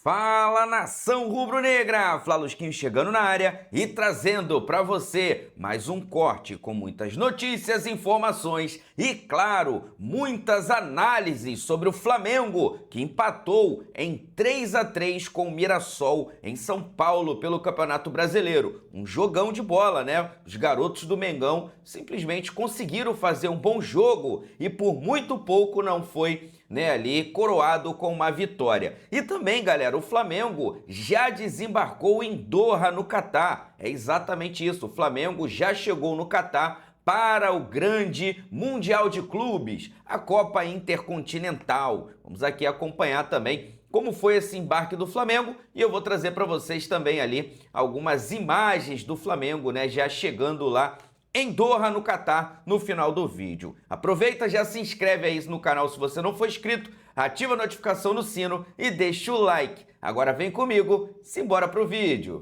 Fala, nação rubro-negra! Flalusquinho chegando na área e trazendo para você mais um corte com muitas notícias, informações e, claro, muitas análises sobre o Flamengo, que empatou em 3-3 com o Mirassol em São Paulo pelo Campeonato Brasileiro. Um jogão de bola, né? Os garotos do Mengão simplesmente conseguiram fazer um bom jogo e por muito pouco não foi ali coroado com uma vitória. E também, galera, o Flamengo já desembarcou em Doha, no Catar. É exatamente isso, o Flamengo já chegou no Catar para o grande Mundial de Clubes, a Copa Intercontinental. Vamos aqui acompanhar também como foi esse embarque do Flamengo e eu vou trazer para vocês também ali algumas imagens do Flamengo, né, já chegando lá em Doha, no Catar, no final do vídeo. Aproveita, já se inscreve aí no canal se você não for inscrito, ativa a notificação no sino e deixa o like. Agora vem comigo, simbora pro vídeo.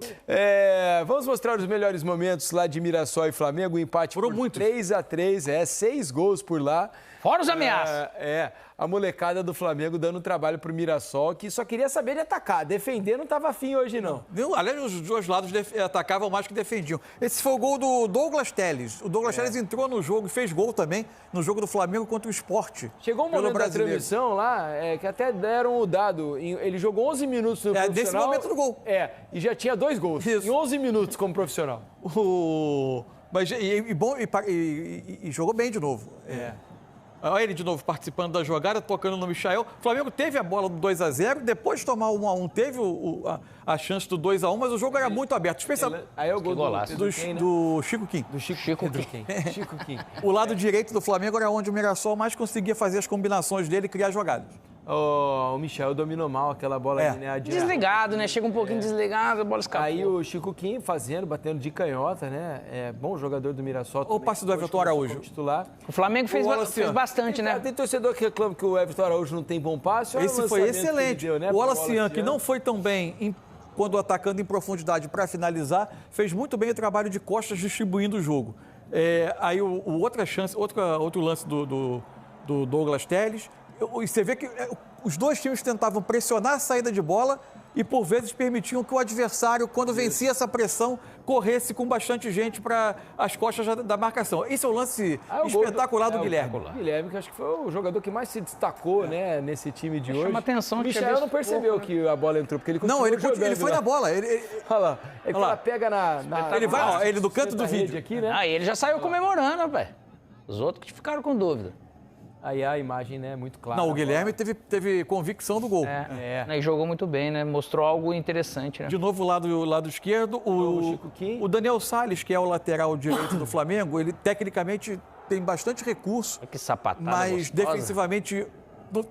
Vamos mostrar os melhores momentos lá de Mirassol e Flamengo, o empate por 3-3, 6 gols por lá. Fora os ameaças. A molecada do Flamengo dando trabalho pro Mirassol, que só queria saber de atacar. Defender não estava afim hoje, não. Aliás, os dois lados atacavam mais que defendiam. Esse foi o gol do Douglas Telles. O Douglas Telles entrou no jogo e fez gol também no jogo do Flamengo contra o Sport. Chegou um momento da transmissão lá, que até deram o dado. Ele jogou 11 minutos no profissional. Desse momento do gol. E já tinha 2 gols. Isso. Em 11 minutos como profissional. E jogou bem de novo. Olha ele de novo participando da jogada, tocando no Michael. O Flamengo teve a bola do 2-0, depois de tomar 1-1, teve a chance do 2-1, mas o jogo era muito aberto. Especialmente aí é o gol do Chico Kim. Do Chico Kim. O lado direito do Flamengo era onde o Mirassol mais conseguia fazer as combinações dele e criar jogadas. O Michel dominou mal aquela bola ali, né? Desligado, né? Chega um pouquinho desligado, a bola escapou. Aí o Chico Kim batendo de canhota, né? Bom jogador do Mirassol. O passe do Everton Araújo. Titular. O Flamengo fez bastante, né? Tem torcedor que reclama que o Everton Araújo não tem bom passe. Esse foi excelente. Deu, né? O Olacian, que não foi tão bem quando atacando em profundidade para finalizar, fez muito bem o trabalho de costas distribuindo o jogo. Aí outro lance do Douglas Telles. E você vê que os dois times tentavam pressionar a saída de bola e, por vezes, permitiam que o adversário, quando vencia essa pressão, corresse com bastante gente para as costas da marcação. Esse é o lance espetacular do Guilherme. O Guilherme, que acho que foi o jogador que mais se destacou, né, nesse time de hoje. Chama atenção. O Michel não percebeu que a bola entrou, porque ele continuou jogando. Ele foi na bola. Olha lá, ela pega ele do canto do vídeo. Aqui, né? Ele já saiu comemorando, velho. Os outros que ficaram com dúvida. Aí a imagem, né, muito clara. Não, o Guilherme teve convicção do gol. E jogou muito bem, né? Mostrou algo interessante, né? De novo, o lado esquerdo, o Daniel Salles, que é o lateral direito do Flamengo, ele tecnicamente tem bastante recurso. Que sapatada mas gostosa. Defensivamente,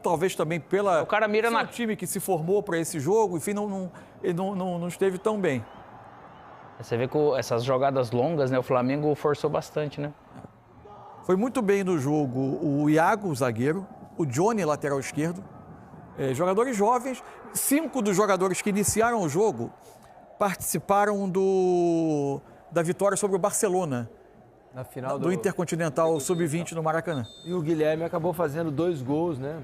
talvez também o cara mira na time que se formou para esse jogo, enfim, ele não esteve tão bem. Você vê que essas jogadas longas, né, o Flamengo forçou bastante, né? Foi muito bem no jogo o Iago, o zagueiro, o Johnny, lateral esquerdo, jogadores jovens. 5 dos jogadores que iniciaram o jogo participaram da vitória sobre o Barcelona, na final do Intercontinental Sub-20 no Maracanã. E o Guilherme acabou fazendo 2 gols, né?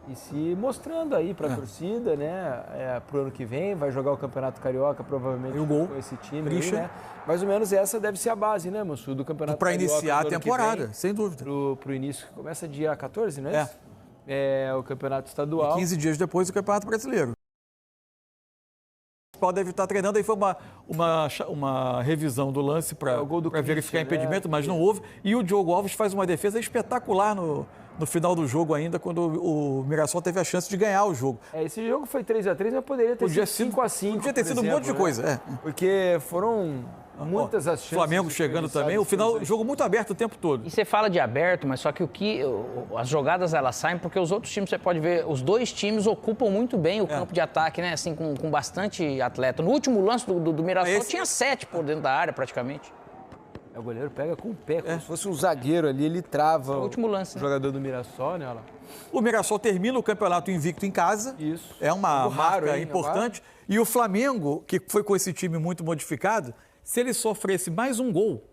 E se mostrando aí para a torcida, né? Pro ano que vem, vai jogar o Campeonato Carioca, provavelmente com esse time aí, né? Mais ou menos essa deve ser a base, né, Mansu, do Campeonato Carioca. Para iniciar a temporada, vem, sem dúvida. Pro início, começa dia 14, não é isso? O Campeonato Estadual. E 15 dias depois o Campeonato Brasileiro. O deve estar treinando, aí foi uma revisão do lance para verificar impedimento, mas não houve. E o Diogo Alves faz uma defesa espetacular no final do jogo ainda, quando o Mirassol teve a chance de ganhar o jogo. Esse jogo foi 3-3, mas poderia ter sido 5-5. Podia ter sido um monte de coisa. Porque foram muitas as chances. Flamengo chegando também, o final, jogo muito aberto o tempo todo. E você fala de aberto, mas só que as jogadas elas saem porque os outros times, você pode ver, os dois times ocupam muito bem o campo de ataque, né? Assim, com bastante atleta. No último lance do Mirassol tinha 7 por dentro da área, praticamente. O goleiro pega com o pé, como se fosse um zagueiro ali, ele trava o último lance, o jogador do Mirassol, né? Olha lá. O Mirassol termina o campeonato invicto em casa. Isso. É uma marca importante. E o Flamengo, que foi com esse time muito modificado, se ele sofresse mais um gol,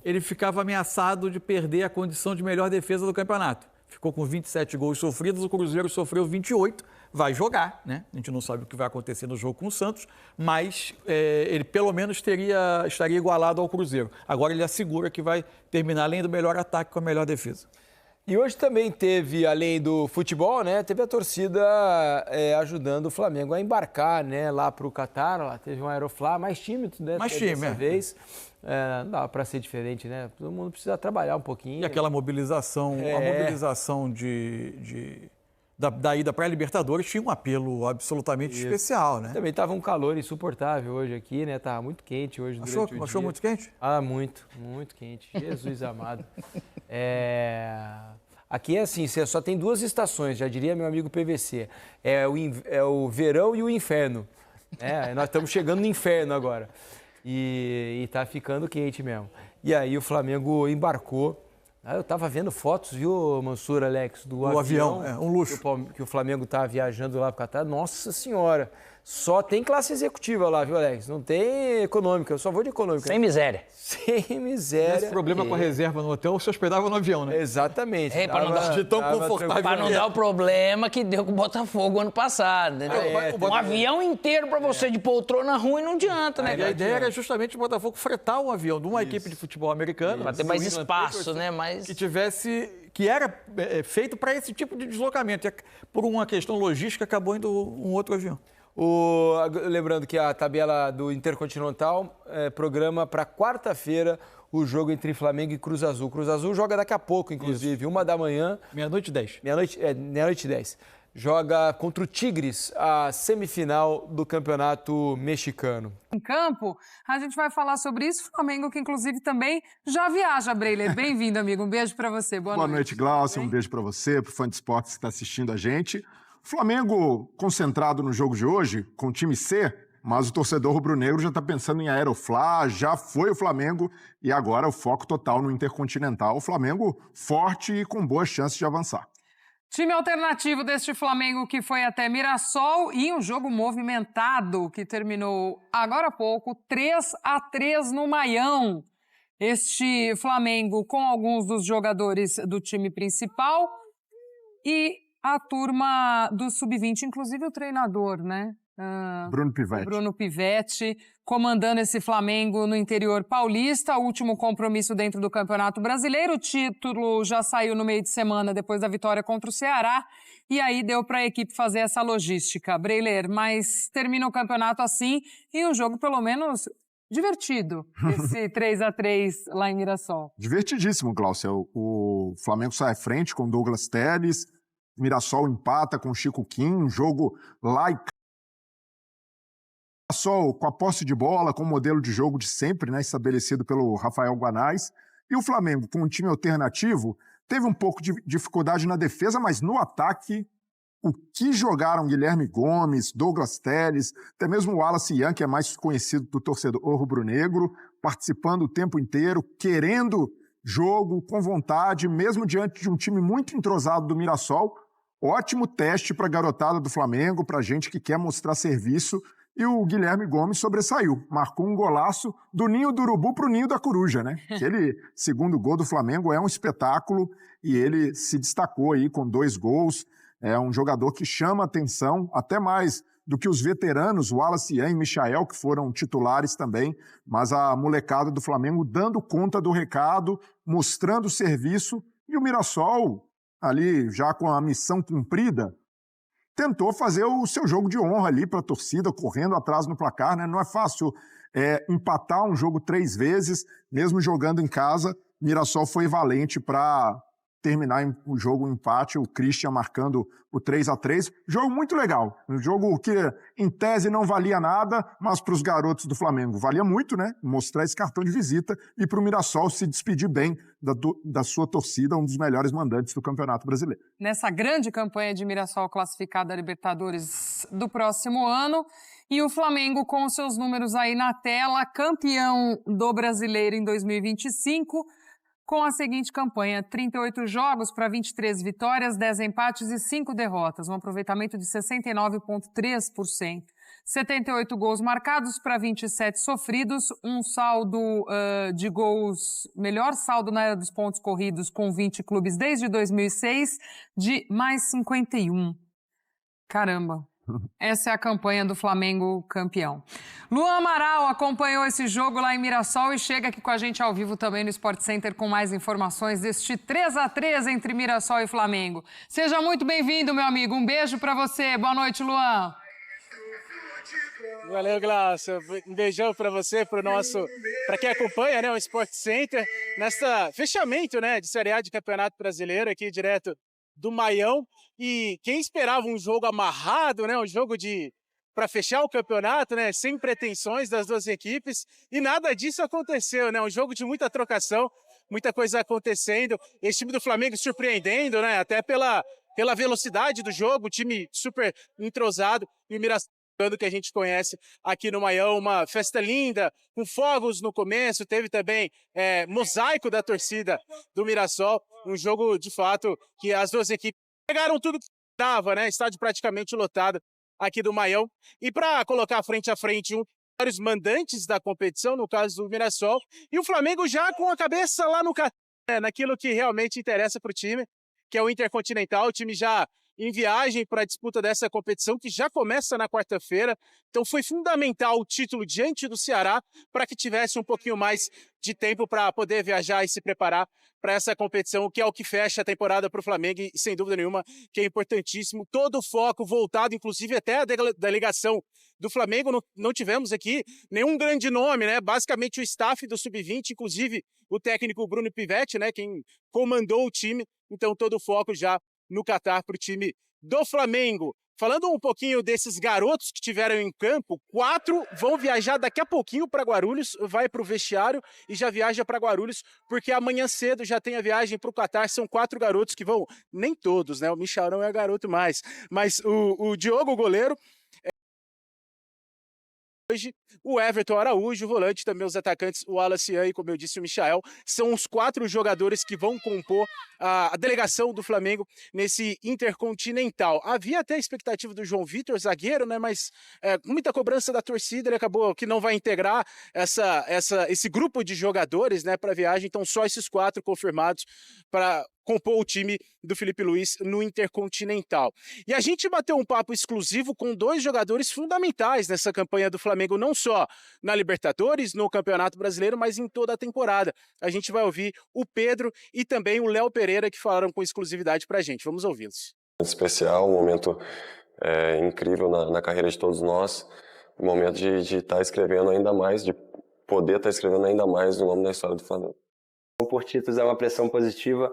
ele ficava ameaçado de perder a condição de melhor defesa do campeonato. ficou com 27 gols sofridos, o Cruzeiro sofreu 28, vai jogar, né? A gente não sabe o que vai acontecer no jogo com o Santos, mas ele pelo menos estaria igualado ao Cruzeiro. Agora ele assegura que vai terminar além do melhor ataque com a melhor defesa. E hoje também teve, além do futebol, né, teve a torcida ajudando o Flamengo a embarcar, né, lá para o Catar. Lá teve um Aeroflá mais tímido, né? Mais tímido, dessa vez. Não dá para ser diferente, né? Todo mundo precisa trabalhar um pouquinho. E aquela mobilização, a mobilização da ida para a Libertadores tinha um apelo absolutamente especial, né? Também estava um calor insuportável hoje aqui, né? Tava muito quente hoje durante o dia. Achou muito quente? Muito quente. Jesus amado. Aqui é assim, você só tem 2 estações, já diria meu amigo PVC. É o verão e o inferno. Nós estamos chegando no inferno agora. E tá ficando quente mesmo. E aí o Flamengo embarcou. Eu estava vendo fotos, viu, Mansur, Alex, do avião. Um luxo. Que o Flamengo tá viajando lá para o Catar. Nossa Senhora, só tem classe executiva lá, viu, Alex? Não tem econômica, eu só vou de econômica. Sem miséria. Sem miséria. Esse problema com a reserva no hotel, você hospedava no avião, né? Exatamente. Para não dar de tão confortável. Para não dar o problema que deu com o Botafogo ano passado, né? Um avião inteiro para você de poltrona ruim não adianta, né? E a ideia era justamente o Botafogo fretar um avião de uma equipe de futebol americano. Para ter mais espaço, né? Que era feito para esse tipo de deslocamento. E por uma questão logística, acabou indo um outro avião. Lembrando que a tabela do Intercontinental programa para quarta-feira o jogo entre Flamengo e Cruz Azul. Cruz Azul joga daqui a pouco, inclusive, 1h. Meia-noite e 10. Meia-noite e 10. Joga contra o Tigres, a semifinal do Campeonato Mexicano. Em campo, a gente vai falar sobre isso. Flamengo, que inclusive também já viaja, Breiler. Bem-vindo, amigo. Um beijo para você. Boa noite, Glaucia. Um beijo para você, para o fã de esportes que está assistindo a gente. O Flamengo concentrado no jogo de hoje, com o time C, mas o torcedor rubro-negro já está pensando em Aeroflá, já foi o Flamengo e agora o foco total no Intercontinental. O Flamengo forte e com boas chances de avançar. Time alternativo deste Flamengo que foi até Mirassol e um jogo movimentado que terminou agora há pouco, 3-3 no Maião. Este Flamengo com alguns dos jogadores do time principal e a turma do Sub-20, inclusive o treinador, né? Bruno Pivetti, comandando esse Flamengo no interior paulista, último compromisso dentro do Campeonato Brasileiro. O título já saiu no meio de semana depois da vitória contra o Ceará e aí deu para a equipe fazer essa logística. Breiler, mas termina o campeonato assim e um jogo pelo menos divertido, esse 3-3 lá em Mirassol. Divertidíssimo, Glaucia. O Flamengo sai à frente com Douglas Telles, Mirassol empata com Chico Kim, um jogo lá e Mirassol com a posse de bola, com o modelo de jogo de sempre, né, estabelecido pelo Rafael Guanais. E o Flamengo, com um time alternativo, teve um pouco de dificuldade na defesa, mas no ataque, o que jogaram Guilherme Gomes, Douglas Telles, até mesmo o Wallace Ian, que é mais conhecido do torcedor rubro-negro, participando o tempo inteiro, querendo jogo, com vontade, mesmo diante de um time muito entrosado do Mirassol. Ótimo teste para a garotada do Flamengo, para a gente que quer mostrar serviço. E o Guilherme Gomes sobressaiu, marcou um golaço do ninho do urubu para o ninho da coruja, né? Aquele segundo gol do Flamengo é um espetáculo e ele se destacou aí com 2 gols. É um jogador que chama atenção, até mais do que os veteranos, Wallace Ian e Michael, que foram titulares também, mas a molecada do Flamengo dando conta do recado, mostrando serviço, e o Mirassol, ali já com a missão cumprida, tentou fazer o seu jogo de honra ali para a torcida, correndo atrás no placar, né? Não é fácil empatar um jogo 3 vezes, mesmo jogando em casa. Mirassol foi valente para terminar o jogo em empate, o Christian marcando o 3-3. Jogo muito legal, um jogo que em tese não valia nada, mas para os garotos do Flamengo valia muito, né? Mostrar esse cartão de visita e para o Mirassol se despedir bem da sua torcida, um dos melhores mandantes do Campeonato Brasileiro. Nessa grande campanha de Mirassol classificada a Libertadores do próximo ano, e o Flamengo com os seus números aí na tela, campeão do Brasileiro em 2025, com a seguinte campanha: 38 jogos para 23 vitórias, 10 empates e 5 derrotas, um aproveitamento de 69,3%. 78 gols marcados para 27 sofridos, um saldo de gols, melhor saldo na era dos pontos corridos com 20 clubes desde 2006, de mais 51. Caramba! Essa é a campanha do Flamengo campeão. Luan Amaral acompanhou esse jogo lá em Mirassol e chega aqui com a gente ao vivo também no Sport Center com mais informações deste 3-3 entre Mirassol e Flamengo. Seja muito bem-vindo, meu amigo. Um beijo para você. Boa noite, Luan. Valeu, Glaucio. Um beijão para você, para quem acompanha, né, o Sport Center, nessa fechamento, né, de Série A de Campeonato Brasileiro aqui direto do Maião. E quem esperava um jogo amarrado, né, um jogo para fechar o campeonato, né, sem pretensões das duas equipes, e nada disso aconteceu, né? Um jogo de muita trocação, muita coisa acontecendo. Esse time do Flamengo surpreendendo, né, até pela velocidade do jogo, time super entrosado, e o Mirassol que a gente conhece aqui no Maião, uma festa linda, com fogos no começo, teve também mosaico da torcida do Mirassol, um jogo de fato que as duas equipes pegaram tudo que dava, né? Estádio praticamente lotado aqui do Maião. E para colocar frente a frente um dos maiores mandantes da competição, no caso do Mirassol, e o Flamengo já com a cabeça lá no né, naquilo que realmente interessa para o time, que é o Intercontinental, o time já em viagem para a disputa dessa competição, que já começa na quarta-feira. Então foi fundamental o título diante do Ceará para que tivesse um pouquinho mais de tempo para poder viajar e se preparar para essa competição, que é o que fecha a temporada para o Flamengo e, sem dúvida nenhuma, que é importantíssimo. Todo o foco voltado, inclusive até a delegação do Flamengo. Não tivemos aqui nenhum grande nome, né? Basicamente o staff do Sub-20, inclusive o técnico Bruno Pivetti, né? Quem comandou o time. Então todo o foco já no Catar para o time do Flamengo. Falando um pouquinho desses garotos que tiveram em campo, 4 vão viajar daqui a pouquinho para Guarulhos, vai para o vestiário e já viaja para Guarulhos, porque amanhã cedo já tem a viagem para o Catar. São 4 garotos que vão, nem todos, né? O Michel não é garoto mais, mas o Diogo, o goleiro, hoje, o Everton Araújo, o volante, também os atacantes, o Wallace e, como eu disse, o Michael, são os 4 jogadores que vão compor a delegação do Flamengo nesse Intercontinental. Havia até a expectativa do João Vitor, zagueiro, né? Mas muita cobrança da torcida, ele acabou que não vai integrar esse grupo de jogadores, né, para a viagem. Então só esses 4 confirmados para compor o time do Felipe Luiz no Intercontinental. E a gente bateu um papo exclusivo com 2 jogadores fundamentais nessa campanha do Flamengo, não só na Libertadores, no Campeonato Brasileiro, mas em toda a temporada. A gente vai ouvir o Pedro e também o Léo Pereira, que falaram com exclusividade pra gente. Vamos ouvi-los. Especial, um momento incrível na carreira de todos nós, um momento de estar escrevendo ainda mais, de poder estar escrevendo ainda mais o nome da história do Flamengo. Por títulos é uma pressão positiva,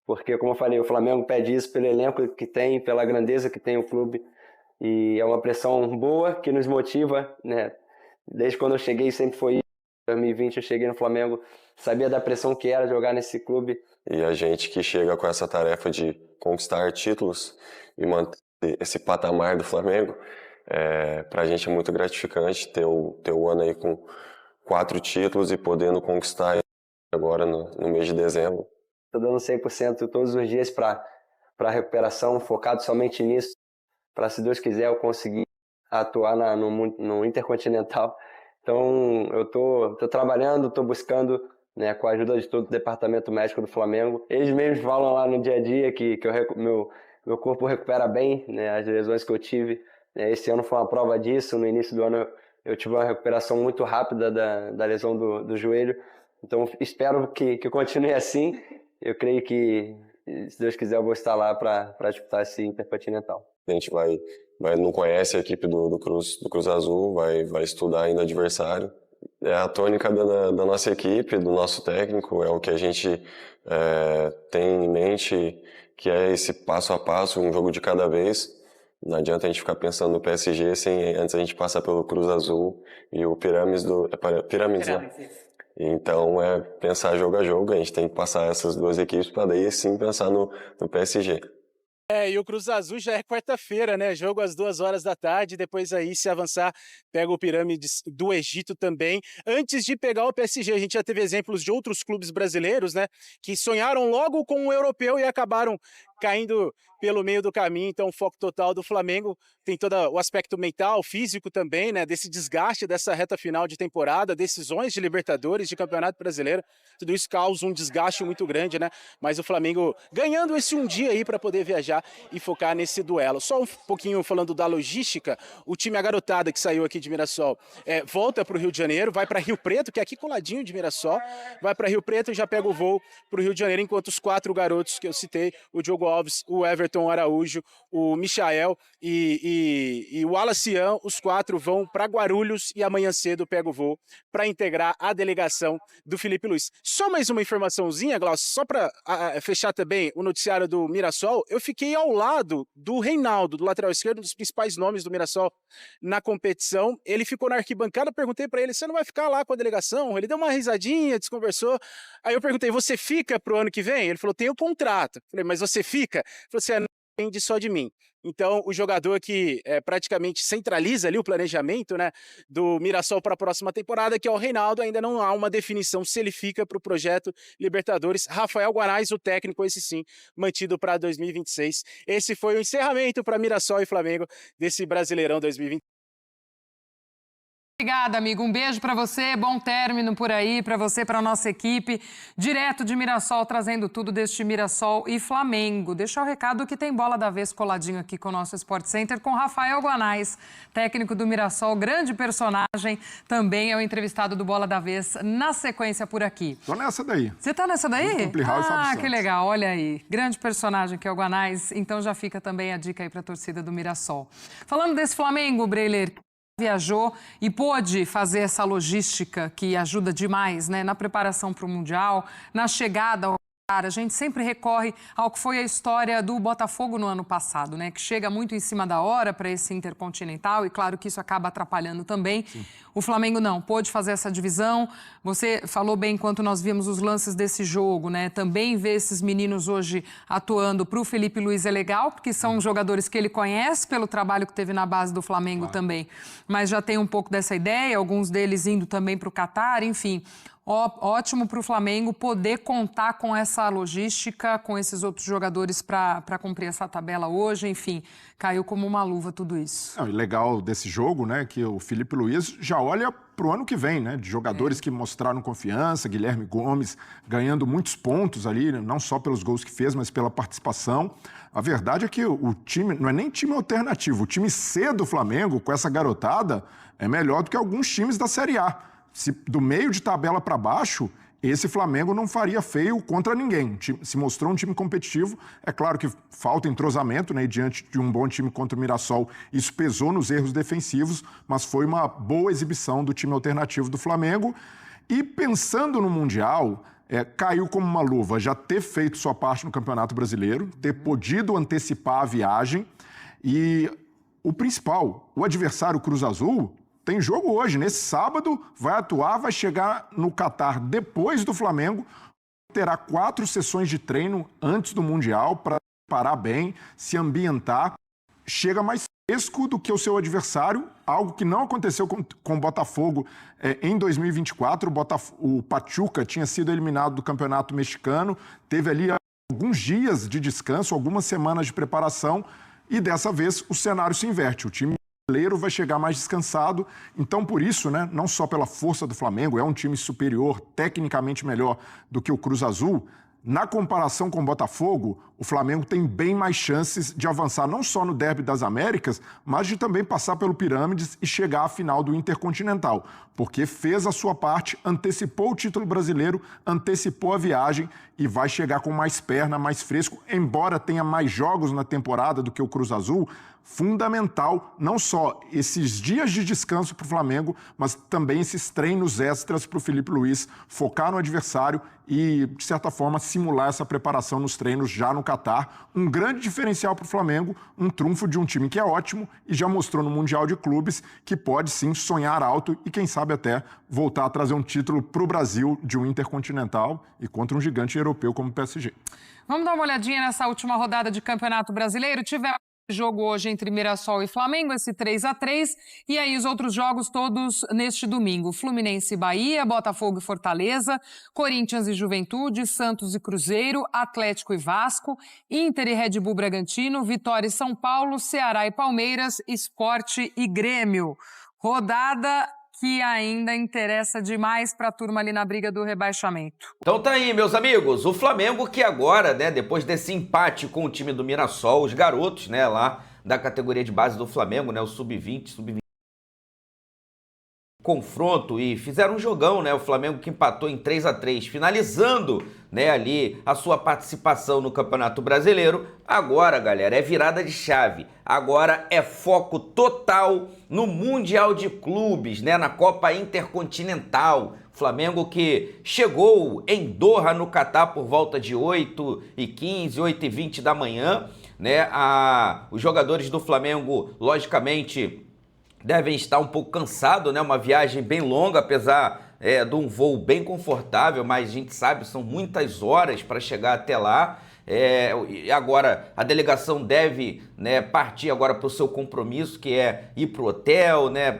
porque, como eu falei, o Flamengo pede isso pelo elenco que tem, pela grandeza que tem o clube, e é uma pressão boa que nos motiva, né? Desde quando eu cheguei sempre foi isso. Em 2020 eu cheguei no Flamengo, sabia da pressão que era jogar nesse clube. E a gente que chega com essa tarefa de conquistar títulos e manter esse patamar do Flamengo, pra gente é muito gratificante ter o ano aí com 4 títulos e podendo conquistar agora no mês de dezembro. Estou dando 100% todos os dias para a recuperação, focado somente nisso, para, se Deus quiser, eu conseguir atuar no Intercontinental. Então, eu tô trabalhando, estou buscando, né, com a ajuda de todo o departamento médico do Flamengo. Eles mesmos falam lá no dia a dia que meu corpo recupera bem, né, as lesões que eu tive. Esse ano foi uma prova disso. No início do ano eu tive uma recuperação muito rápida da lesão do joelho. Então, espero que continue assim. Eu creio que, se Deus quiser, eu vou estar lá para disputar esse Intercontinental. A gente não conhece a equipe do Cruz Azul, vai estudar ainda o adversário. É a tônica da nossa equipe, do nosso técnico, é o que a gente tem em mente, que é esse passo a passo, um jogo de cada vez. Não adianta a gente ficar pensando no PSG sem antes a gente passar pelo Cruz Azul e o Pirâmides, né? Então pensar jogo a jogo, a gente tem que passar essas 2 equipes para daí sim pensar no PSG. E o Cruz Azul já é quarta-feira, né? Jogo às 2h da tarde, depois aí, se avançar, pega o Pirâmides do Egito também. Antes de pegar o PSG, a gente já teve exemplos de outros clubes brasileiros, né? Que sonharam logo com o europeu e acabaram caindo pelo meio do caminho, então o foco total do Flamengo tem todo o aspecto mental, físico também, né, desse desgaste dessa reta final de temporada, decisões de Libertadores, de Campeonato Brasileiro, tudo isso causa um desgaste muito grande, né, mas o Flamengo ganhando esse um dia aí para poder viajar e focar nesse duelo. Só um pouquinho falando da logística, o time A Garotada que saiu aqui de Mirassol volta para o Rio de Janeiro, vai para Rio Preto, que é aqui coladinho de Mirassol, vai para Rio Preto e já pega o voo para o Rio de Janeiro, enquanto os 4 garotos que eu citei, o Diogo Alves, o Everton Araújo, o Michael e o Alacian, os 4 vão para Guarulhos e amanhã cedo pega o voo para integrar a delegação do Felipe Luiz. Só mais uma informaçãozinha, Glaucio, só para fechar também o noticiário do Mirassol, eu fiquei ao lado do Reinaldo, do lateral esquerdo, um dos principais nomes do Mirassol na competição. Ele ficou na arquibancada, perguntei para ele, você não vai ficar lá com a delegação? Ele deu uma risadinha, desconversou. Aí eu perguntei, você fica pro ano que vem? Ele falou, tem o contrato. Eu falei, mas você fica? Ele falou assim, não depende só de mim. Então, o jogador que praticamente centraliza ali o planejamento, né, do Mirassol para a próxima temporada, que é o Reinaldo, ainda não há uma definição se ele fica para o projeto Libertadores. Rafael Guanais, o técnico, esse sim, mantido para 2026. Esse foi o encerramento para Mirassol e Flamengo desse Brasileirão 2020. Obrigada, amigo. Um beijo para você, bom término por aí, para você, para a nossa equipe. Direto de Mirassol, trazendo tudo deste Mirassol e Flamengo. Deixar o recado que tem bola da vez coladinho aqui com o nosso Sport Center, com Rafael Guanais, técnico do Mirassol, grande personagem, também é o entrevistado do Bola da Vez, na sequência por aqui. Tô nessa daí. Você tá nessa daí? Ah, que legal, olha aí. Grande personagem que é o Guanais, então já fica também a dica aí para a torcida do Mirassol. Falando desse Flamengo, Breiler, viajou e pôde fazer essa logística que ajuda demais, né, na preparação para o Mundial, na chegada ao A gente sempre recorre ao que foi a história do Botafogo no ano passado, né? Que chega muito em cima da hora para esse Intercontinental e claro que isso acaba atrapalhando também. Sim. O Flamengo não, pôde fazer essa divisão. Você falou bem enquanto nós vimos os lances desse jogo, né? Também ver esses meninos hoje atuando para o Felipe Luiz é legal, porque são jogadores que ele conhece pelo trabalho que teve na base do Flamengo também. Mas já tem um pouco dessa ideia, alguns deles indo também para o Catar, enfim. Ótimo para o Flamengo poder contar com essa logística, com esses outros jogadores para cumprir essa tabela hoje, enfim, caiu como uma luva tudo isso. E legal desse jogo, né, que o Felipe Luiz já olha para o ano que vem, né, de jogadores que mostraram confiança, Guilherme Gomes ganhando muitos pontos ali, não só pelos gols que fez, mas pela participação. A verdade é que o time, não é nem time alternativo, o time C do Flamengo, com essa garotada, é melhor do que alguns times da Série A. Se do meio de tabela para baixo, esse Flamengo não faria feio contra ninguém. Se mostrou um time competitivo. É claro que falta entrosamento, né? E diante de um bom time contra o Mirassol, isso pesou nos erros defensivos, mas foi uma boa exibição do time alternativo do Flamengo. E pensando no Mundial, caiu como uma luva já ter feito sua parte no Campeonato Brasileiro, ter podido antecipar a viagem. E o principal, o adversário Cruz Azul, tem jogo hoje, nesse sábado, vai atuar, vai chegar no Catar depois do Flamengo, terá 4 sessões de treino antes do Mundial para parar bem, se ambientar, chega mais fresco do que o seu adversário, algo que não aconteceu com o Botafogo em 2024, o Pachuca tinha sido eliminado do Campeonato Mexicano, teve ali alguns dias de descanso, algumas semanas de preparação, e dessa vez o cenário se inverte, o time brasileiro vai chegar mais descansado, então por isso, né, não só pela força do Flamengo, é um time superior, tecnicamente melhor do que o Cruz Azul, na comparação com o Botafogo, o Flamengo tem bem mais chances de avançar não só no Derby das Américas, mas de também passar pelo Pirâmides e chegar à final do Intercontinental, porque fez a sua parte, antecipou o título brasileiro, antecipou a viagem e vai chegar com mais perna, mais fresco, embora tenha mais jogos na temporada do que o Cruz Azul. Fundamental, não só esses dias de descanso para o Flamengo, mas também esses treinos extras para o Felipe Luiz focar no adversário e, de certa forma, simular essa preparação nos treinos já no Catar. Um grande diferencial para o Flamengo, um trunfo de um time que é ótimo e já mostrou no Mundial de Clubes que pode sim sonhar alto e, quem sabe, até voltar a trazer um título para o Brasil de um Intercontinental e contra um gigante europeu como o PSG. Vamos dar uma olhadinha nessa última rodada de Campeonato Brasileiro. Tivemos Jogo hoje entre Mirassol e Flamengo, esse 3-3. E aí os outros jogos todos neste domingo. Fluminense e Bahia, Botafogo e Fortaleza, Corinthians e Juventude, Santos e Cruzeiro, Atlético e Vasco, Inter e Red Bull Bragantino, Vitória e São Paulo, Ceará e Palmeiras, Sport e Grêmio. Rodada que ainda interessa demais para a turma ali na briga do rebaixamento. Então tá aí, meus amigos, o Flamengo que agora, né, depois desse empate com o time do Mirassol, os garotos, né, lá da categoria de base do Flamengo, né, o sub-20, sub-20, confronto e fizeram um jogão, né, o Flamengo que empatou em 3-3, finalizando, né, ali a sua participação no Campeonato Brasileiro. Agora, galera, é virada de chave. Agora é foco total no Mundial de Clubes, né, na Copa Intercontinental. Flamengo que chegou em Doha, no Catar, por volta de 8h15, 8h20 da manhã, né? Os jogadores do Flamengo, logicamente, devem estar um pouco cansados, né? Uma viagem bem longa, apesar de um voo bem confortável, mas a gente sabe, são muitas horas para chegar até lá. E agora a delegação deve, né, partir agora para o seu compromisso, que é ir para o hotel, né,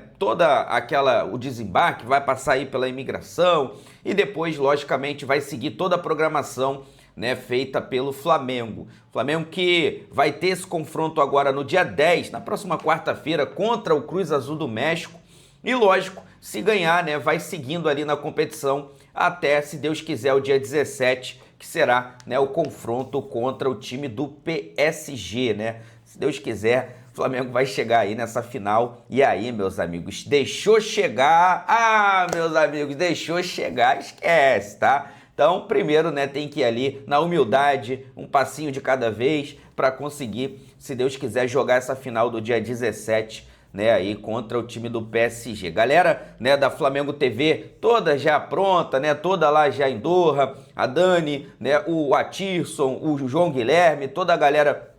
o desembarque, vai passar aí pela imigração e depois, logicamente, vai seguir toda a programação, né, feita pelo Flamengo. Flamengo que vai ter esse confronto agora no dia 10, na próxima quarta-feira, contra o Cruz Azul do México. E lógico, se ganhar, né, vai seguindo ali na competição até, se Deus quiser, o dia 17, que será, né, o confronto contra o time do PSG, né? Se Deus quiser, o Flamengo vai chegar aí nessa final. E aí, meus amigos, deixou chegar? Ah, meus amigos, deixou chegar, esquece, tá? Então, primeiro, né, tem que ir ali na humildade, um passinho de cada vez, para conseguir, se Deus quiser, jogar essa final do dia 17, né, aí contra o time do PSG. Galera, né, da Flamengo TV, toda já pronta, né, toda lá já em Doha, a Dani, né, o Atirson, o João Guilherme, toda a galera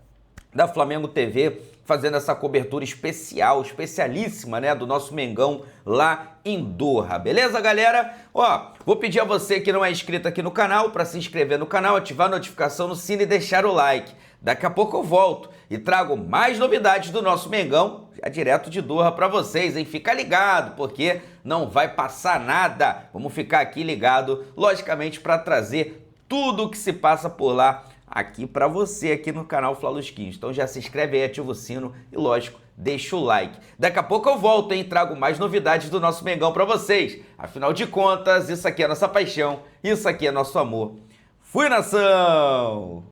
da Flamengo TV fazendo essa cobertura especial, especialíssima, né, do nosso Mengão lá em Doha. Beleza, galera? Ó, vou pedir a você que não é inscrito aqui no canal para se inscrever no canal, ativar a notificação no sino e deixar o like. Daqui a pouco eu volto e trago mais novidades do nosso Mengão, já direto de Doha para vocês, hein? Fica ligado, porque não vai passar nada. Vamos ficar aqui ligado, logicamente, para trazer tudo o que se passa por lá aqui para você, aqui no canal Flalusquinhos. Então já se inscreve aí, ativa o sino e, lógico, deixa o like. Daqui a pouco eu volto, hein? Trago mais novidades do nosso Mengão para vocês. Afinal de contas, isso aqui é nossa paixão, isso aqui é nosso amor. Fui, nação!